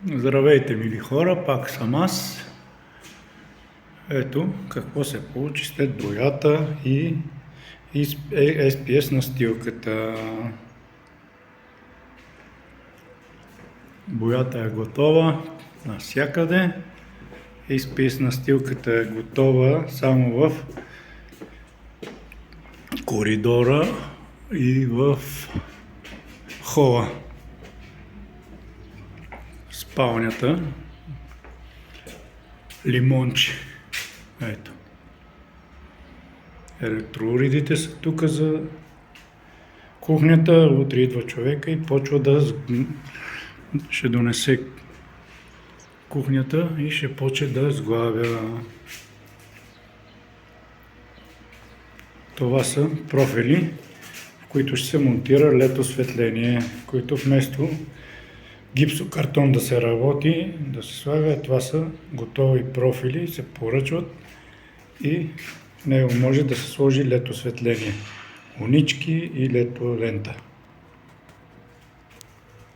Здравейте, мили хора, пак съм аз. Ето какво се получи след боята и SPS настилката. Боята е готова навсякъде. SPS настилката е готова само в коридора и в хола. Спалнята. Лимонче. Ето. Електроуредите са тук за кухнята. Утре идва човека и почва ще донесе кухнята и ще почне да сглавя. Това са профили, в които ще се монтира LED осветление, които вместо гипсокартон да се работи, да се слага. Това са готови профили, се поръчват и в него може да се сложи LED осветление, унички и LED лента.